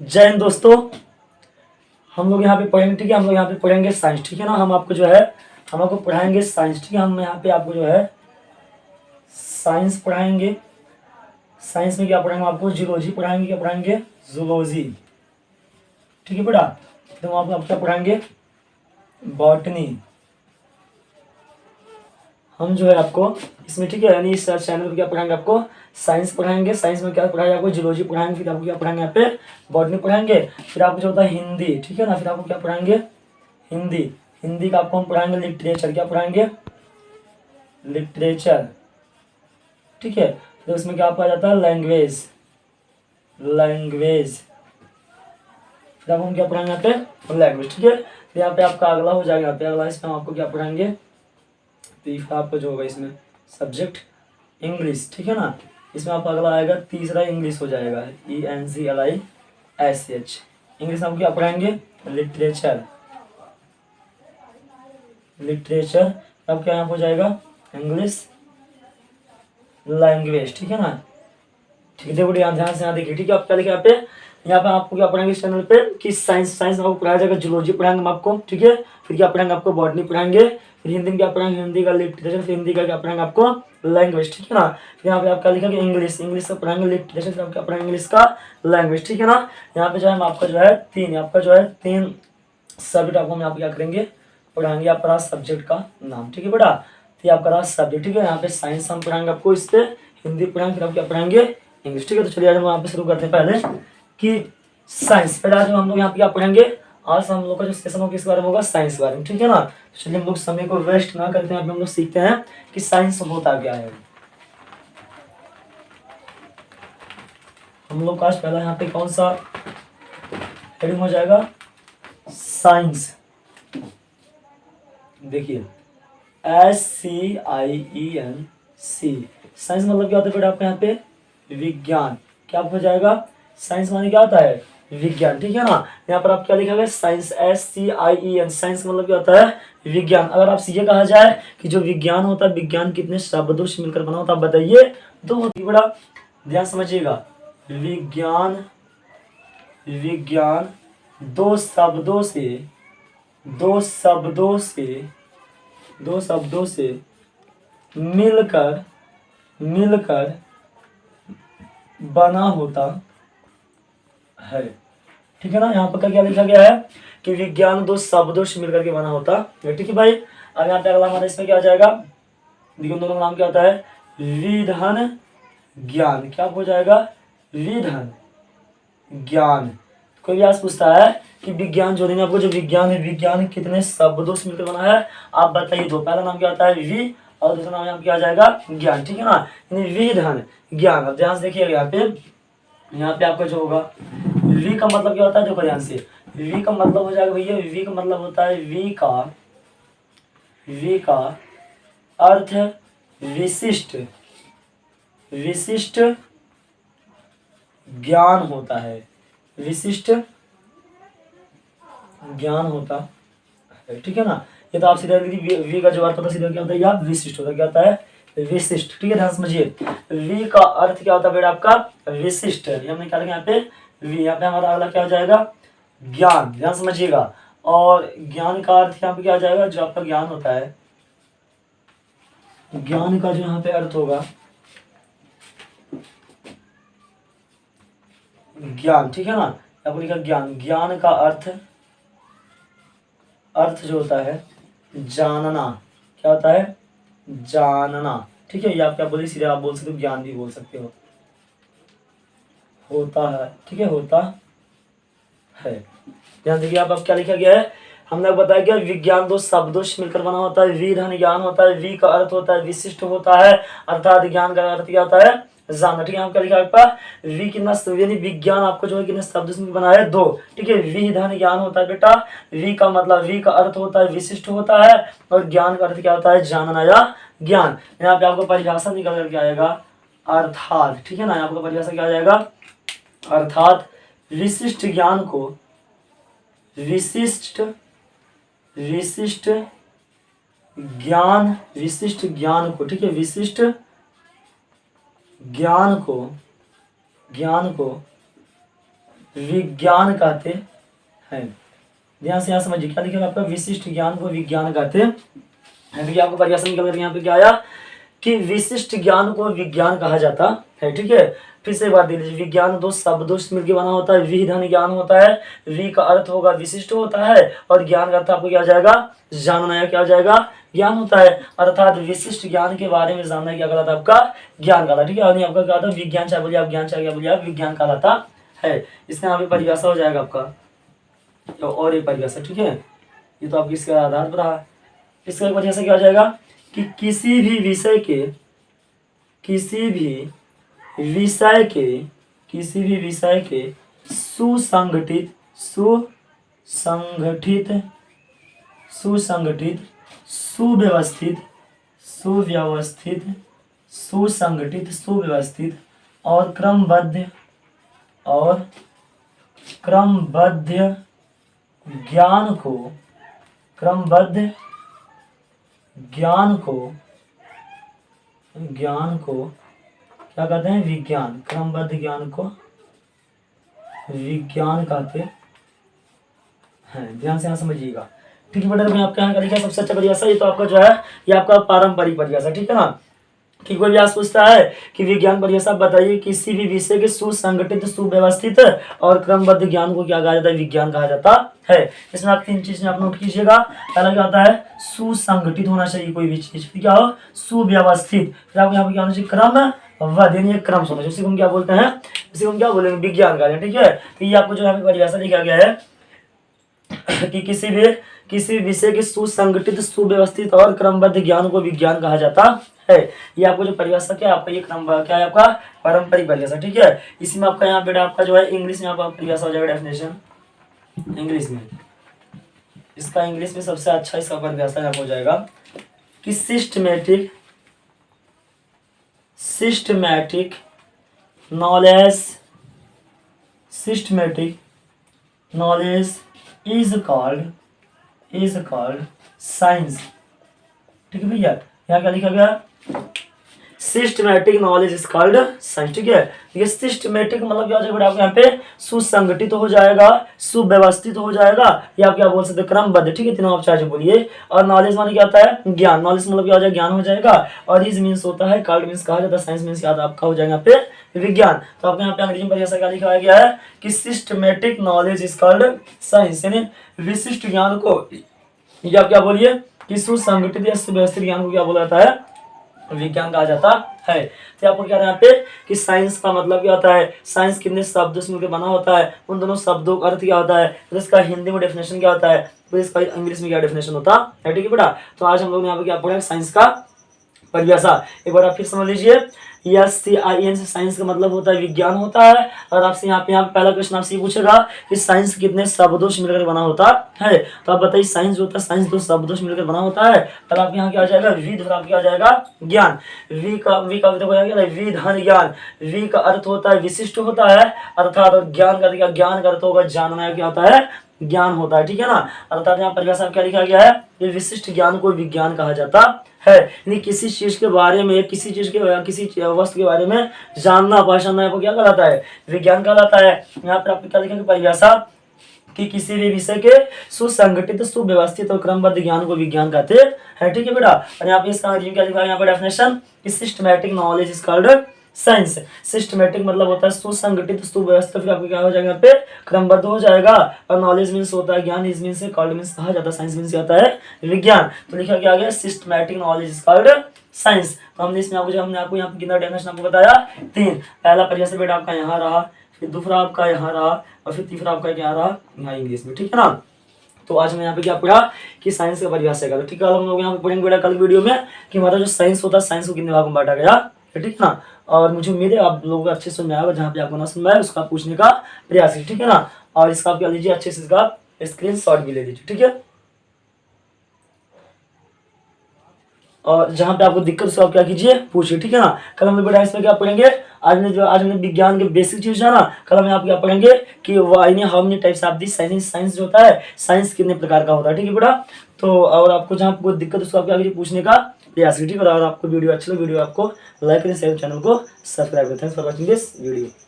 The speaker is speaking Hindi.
जय हिंद दोस्तों। हम लोग यहाँ पे पढ़ेंगे, ठीक है। हम लोग यहाँ पे पढ़ेंगे साइंस, ठीक है ना। हम आपको पढ़ाएंगे साइंस, ठीक है। हम यहाँ पे आपको जो है साइंस पढ़ाएंगे। साइंस में क्या पढ़ाएंगे आपको? जूलॉजी पढ़ाएंगे। क्या पढ़ाएंगे? जूलॉजी, ठीक है बेटा। तो हम आपको क्या पढ़ाएंगे? बॉटनी। हम जो है आपको इसमें, ठीक है, यानी इस चैनल पे क्या पढ़ाएंगे आपको? साइंस पढ़ाएंगे। साइंस में क्या पढ़ाएंगे आपको? जूलॉजी पढ़ाएंगे। फिर आपको क्या पढ़ाएंगे यहाँ पे? बॉटनी पढ़ाएंगे। फिर आपको जो होता है हिंदी, ठीक है ना। फिर आपको क्या पढ़ाएंगे? हिंदी। हिंदी का आपको हम पढ़ाएंगे लिटरेचर। क्या पढ़ाएंगे? लिटरेचर, ठीक है। फिर उसमें क्या आपको आ जाता है? लैंग्वेज। लैंग्वेज। फिर आपको हम क्या पढ़ाएंगे यहाँ पे? लैंग्वेज, ठीक है। फिर यहाँ पे आपका अगला हो जाएगा। यहाँ पे अगला इसमें हम आपको क्या पढ़ाएंगे? तीसरा आपको जो होगा इसमें सब्जेक्ट इंग्लिश, ठीक है ना। इसमें आपका अगला आएगा तीसरा इंग्लिश हो जाएगा, ENGLISH। इंग्लिश में हम क्या पढ़ाएंगे? लिटरेचर। लिटरेचर अब क्या यहाँ हो जाएगा? इंग्लिश लैंग्वेज, ठीक है ना। ठीक है, देखो ध्यान से यहाँ देखिए, ठीक है। आप क्या लिखे यहाँ पे आपको क्या पढ़ाएंगे इस चैनल पे कि साइंस में आपको पढ़ाया जाएगा। जूलॉजी पढ़ाएंगे हम आपको, ठीक है। फिर क्या पढ़ाएंगे आपको? बॉटनी पढ़ाएंगे। फिर हिंदी में क्या पढ़ाएंगे? हिंदी का लिटरेचर। फिर हिंदी का क्या पढ़ाएंगे आपको? लैंग्वेज, ठीक है ना। फिर यहाँ पे आप क्या लिखेंगे? इंग्लिश। इंग्लिश का पढ़ाएंगे लिटरेचर। फिर आप क्या पढ़ाएंगे? इंग्लिश का लैंग्वेज, ठीक है ना। यहाँ पे जो है आपका जो है तीन सब्जेक्ट आपको हम यहाँ पे क्या करेंगे? पढ़ाएंगे। आप पढ़ा सब्जेक्ट का नाम, ठीक है बेटा। तो आपका रहा सब्जेक्ट, ठीक है। यहाँ पे साइंस हम पढ़ाएंगे आपको, इस पे हिंदी पढ़ाएंगे। फिर आप क्या पढ़ाएंगे? इंग्लिश, ठीक है। तो चलिए आज हम यहाँ पे शुरू करते हैं पहले कि साइंस। पहले आज हम लोग यहाँ पे क्या पढ़ेंगे? आज हम लोग का जो सेशन होगा किस बारे में होगा? साइंस के बारे में, ठीक है ना। तो चलिए हम लोग समय को वेस्ट ना करते हैं, हम लोग सीखते हैं कि साइंस होता क्या है। हम लोग का आज पहला यहाँ पे कौन सा हेडिंग हो जाएगा? साइंस। देखिए SCIENC। साइंस मतलब क्या होता है बेटा आपके यहाँ पे? विज्ञान। क्या हो जाएगा? साइंस माने क्या होता है? विज्ञान, ठीक है ना। यहाँ पर आप क्या लिखा है? Science, SCIEN। साइंस मतलब क्या होता है? विज्ञान। अगर आपसे ये कहा जाए कि जो विज्ञान होता है, विज्ञान कितने शब्दों से मिलकर बना होता है, बताइए। दो होती है बेटा, ध्यान समझिएगा। विज्ञान, विज्ञान दो शब्दों से मिलकर बना होता है, ठीक है ना। यहाँ पर क्या लिखा गया है कि विज्ञान दो शब्दों से मिलकर के बना होता है, ठीक है भाई। अब यहाँ पे अगला हमारा इसमें क्या आ जाएगा? देखो दोनों का नाम क्या होता है? विधान ज्ञान। क्या हो जाएगा? विधान ज्ञान। कोई भी आज पूछता है कि विज्ञान जो देंगे आपको, जो विज्ञान है, विज्ञान कितने शब्दों से मिलकर बना है, आप बताइए। तो पहला नाम क्या होता है? वि, और दूसरा नाम यहाँ क्या आ जाएगा? ज्ञान, ठीक है ना। यानी विधान ज्ञान। अब ध्यान से देखिएगा यहाँ पे आपका जो होगा वी का मतलब क्या होता है? देखो ध्यान से, वी का मतलब हो जाएगा भैया, वी का मतलब होता है वी का अर्थ विशिष्ट ज्ञान होता है। विशिष्ट ज्ञान होता है, ठीक है ना। ये तो आप सीधा वी का जो अर्थ होता है सीधा क्या होता है? या विशिष्ट होता है। क्या होता है? विशिष्ट, ठीक है। ध्यान समझिए, वी का अर्थ क्या होता है बेटा आपका? विशिष्ट। ये हमने क्या लिखा यहाँ पे? वी। यहाँ पे हमारा अगला क्या हो जाएगा? ज्ञान। ध्यान समझिएगा। और ज्ञान का अर्थ यहाँ पे क्या आ जाएगा? जो आपका ज्ञान होता है, ज्ञान का जो यहाँ पे अर्थ होगा ज्ञान, ठीक है ना। आपको लिखा ज्ञान। ज्ञान का अर्थ जो होता है जानना। क्या होता है? जानना, ठीक है। ये आप क्या बोलिए, सीधे आप बोल सकते हो, ज्ञान भी बोल सकते हो। होता है, ठीक है, होता है। ध्यान देखिए, आप क्या लिखा गया है? हमने बताया क्या? विज्ञान दो शब्दों से मिलकर बना होता है। विधान ज्ञान होता है। वी का अर्थ होता है विशिष्ट होता है, अर्थात ज्ञान का अर्थ क्या होता है? जानना, ठीक है। हम क्या लिखा आपका? वी कितना, यानी विज्ञान आपको जो है कितने शब्द से बना है? दो, ठीक है। विधान ज्ञान होता है बेटा। वी का मतलब, वी का अर्थ होता है विशिष्ट होता है, और ज्ञान का अर्थ क्या होता है? जानना या ज्ञान। यहाँ पे आपको परिभाषा निकल करके आएगा अर्थात, ठीक है ना। आपको परिभाषा क्या आ जाएगा? अर्थात विशिष्ट ज्ञान को विशिष्ट ज्ञान को, ठीक है, विशिष्ट ज्ञान को विज्ञान कहते हैं। ध्यान से यहाँ समझिए, क्या लिखेगा आपका, विशिष्ट ज्ञान को विज्ञान कहते हैं। देखिए आपको परिभाषा निकल कर यहाँ पे क्या आया कि विशिष्ट ज्ञान को विज्ञान कहा जाता है। ठीक है, फिर से एक बात देख लीजिए, विज्ञान दो शब्दों से मिलकर बना होता है, वि धन ज्ञान होता है, वि का अर्थ होगा विशिष्ट होता है, और ज्ञान का अर्थ आपको क्या हो जाएगा, जानना है, क्या हो जाएगा, ज्ञान होता है। अर्थात विशिष्ट ज्ञान के बारे में जानना क्या कहलाता है, आपका ज्ञान कहलाता है। ठीक है, और आपका क्या था, विज्ञान चाहे बोलिए आप, ज्ञान चाहे क्या बोलिए आप, विज्ञान कहलाता है। इसका यहाँ पे परिभाषा हो जाएगा आपका, तो और एक परिभाषा। ठीक है, ये तो आपकी इसका आधार पर रहा। इसका एक परिभाषा क्या हो जाएगा कि किसी भी विषय के सुसंगठित सुव्यवस्थित और क्रमबद्ध ज्ञान को क्या कहते हैं, विज्ञान। क्रमबद्ध ज्ञान को विज्ञान कहते हैं। ध्यान से यहाँ समझिएगा। ठीक है बेटा, मैं आपके यहाँ का लिखा सबसे अच्छा परिभाषा, ये तो आपका जो है ये आपका पारंपरिक परिभाषा। ठीक है ना, कि कोई भी आज पूछता है कि विज्ञान परिभाषा बताइए, किसी भी विषय के सुसंगठित, सुव्यवस्थित और क्रमबद्ध ज्ञान को क्या कहा जाता है, विज्ञान कहा जाता है। इसमें आप तीन चीजें आप नोट कीजिएगा। पहला क्या होता है, सुसंगठित होना चाहिए कोई भी चीज, फिर क्या हो, सुव्यवस्थित, फिर आपको यहाँ पे क्या होना चाहिए, क्रमबद्ध, यानी क्रम होना चाहिए। इसी को हम क्या बोलते हैं, इसी को हम क्या बोलेंगे, विज्ञान का। ठीक है, तो ये आपको जो यहाँ पे परिभाषा लिखा गया है कि किसी विषय के सुसंगठित, सुव्यवस्थित और क्रमबद्ध ज्ञान को विज्ञान कहा जाता है। ये आपको जो परिभाषा क्या है, आपका ये क्रम क्या है, आपका पारंपरिक परिभाषा। ठीक है, इसमें आपका यहाँ बेटा आपका जो है इंग्लिश में आपका परिभाषा हो जाएगा, डेफिनेशन इंग्लिश में। इसका इंग्लिश में सबसे अच्छा इसका परिभाषा यहाँ हो जाएगा कि systematic knowledge is called science. ठीक है भैया, यहाँ क्या लिखा गया, systematic knowledge is called science. ठीक है, ये सिस्टमेटिक मतलब क्या हो जाएगा आपको यहाँ पे, सुसंगठित हो जाएगा, सुव्यवस्थित हो जाएगा, या आप क्या बोल सकते हैं, क्रमबद्ध। ठीक है, तीनों आप चाहे बोलिए। और नॉलेज माने क्या होता है, ज्ञान। नॉलेज मतलब क्या हो जाएगा, ज्ञान हो जाएगा। और इज मीन्स होता है, कॉल्ड मीन्स कहा जाता है, साइंस मीन्स क्या आपका हो जाएगा यहाँ पे, विज्ञान। तो आपको यहाँ पे अंग्रेजी में परिभाषा क्या लिखा गया है कि systematic knowledge is called science, यानी विशिष्ट ज्ञान को, या आप क्या बोलिए कि सुसंगठित या सुव्यवस्थित ज्ञान को क्या बोला जाता है, विज्ञान कहा जाता है। तो आपको क्या यहाँ पे कि साइंस का मतलब क्या होता है, साइंस कितने शब्दों से मिलकर बना होता है, उन दोनों शब्दों का अर्थ क्या होता है, तो इसका हिंदी में डेफिनेशन क्या होता है, तो इसका इंग्लिश में क्या डेफिनेशन होता है। ठीक है बेटा, तो आज हम लोग यहाँ पे क्या पढ़ा, साइंस का परिभाषा। एक बार आप फिर समझ लीजिए, SCIENS साइंस का मतलब होता है विज्ञान होता है। और आपसे यहाँ पे पहला क्वेश्चन आपसे पूछेगा कि साइंस कितने शब्दों से मिलकर बना होता है, तो आप बताइए साइंस जो होता है, साइंस दो शब्दों से मिलकर बना होता है। तब आपके यहाँ क्या हो जाएगा, विद, और आपके क्या हो जाएगा, ज्ञान। वी का वि धन ज्ञान। वी का अर्थ होता है विशिष्ट होता है, अर्थात, और ज्ञान का अर्थ होगा जानना, क्या होता है, ज्ञान होता है। ठीक है ना, अर्थात यहाँ परिभाषा क्या लिखा गया है, ये विशिष्ट ज्ञान को विज्ञान कहा जाता है। यानी किसी चीज के बारे में, किसी वस्तु के बारे में जानना, पहचानना आपको क्या कहलाता है, विज्ञान कहलाता है। यहाँ पर आपको क्या लिखा परिभाषा कि किसी भी विषय के सुसंगठित, सुव्यवस्थित और क्रमबद्ध ज्ञान को विज्ञान कहते हैं। ठीक है बेटा, और यहाँ पे इसका क्या लिखा है, यहाँ पर definition, systematic knowledge is called science. Systematic मतलब होता है सुसंगठित, सुव्यवस्थित, फिर आपको क्या हो जाएगा, यहाँ पे क्रमबद्ध हो जाएगा। और नॉलेज मीन्स होता है ज्ञान, इज मीन्स कॉल्ड मीन्स कहा जाता है, साइंस मीन्स क्या होता है, विज्ञान। तो लिखा क्या गया, systematic knowledge is called science. तो हमने इसमें हमने आपको यहाँ पे कितना डेफिनेशन आपको बताया, 3। पहला परिभाषा बेटा आपका यहाँ रहा, फिर दूसरा आपका यहाँ रहा, और फिर तीसरा आपका क्या रहा, यहाँ इंग्लिश में। ठीक है ना, तो आज मैं यहाँ पे क्या पढ़ा कि साइंस का परिभाषा का। तो ठीक है, हम लोग यहाँ पे पढ़ेंगे बेटा कल वीडियो में कि हमारा जो साइंस होता है, साइंस को कितने भाग में बांटा गया। ठीक है ना, और मुझे उम्मीद है आप लोगों को अच्छे से समझ आएगा, जहाँ पे आपको ना समझ आए उसका पूछने का प्रयास कीजिए। ठीक है ना, और इसका आप क्या लीजिए, अच्छे से इसका स्क्रीनशॉट भी ले लीजिए। ठीक है, और जहाँ पे आपको दिक्कत उसको आप क्या कीजिए, पूछिए। ठीक है ना, कल हम बेटा इसमें क्या पढ़ेंगे, आज हमने विज्ञान के बेसिक चीज जाना, कल हम आप क्या पढ़ेंगे कि how many types of this science. Science जो होता है, साइंस कितने प्रकार का होता है। ठीक है बेटा, तो और आपको जहाँ कोई दिक्कत उसको आप क्या कीजिए, पूछने का प्रयास कीजिए। और आपको वीडियो अच्छा लगे, वीडियो आपको लाइक करें, शेयर, चैनल को सब्सक्राइब करें। Thanks for watching this video.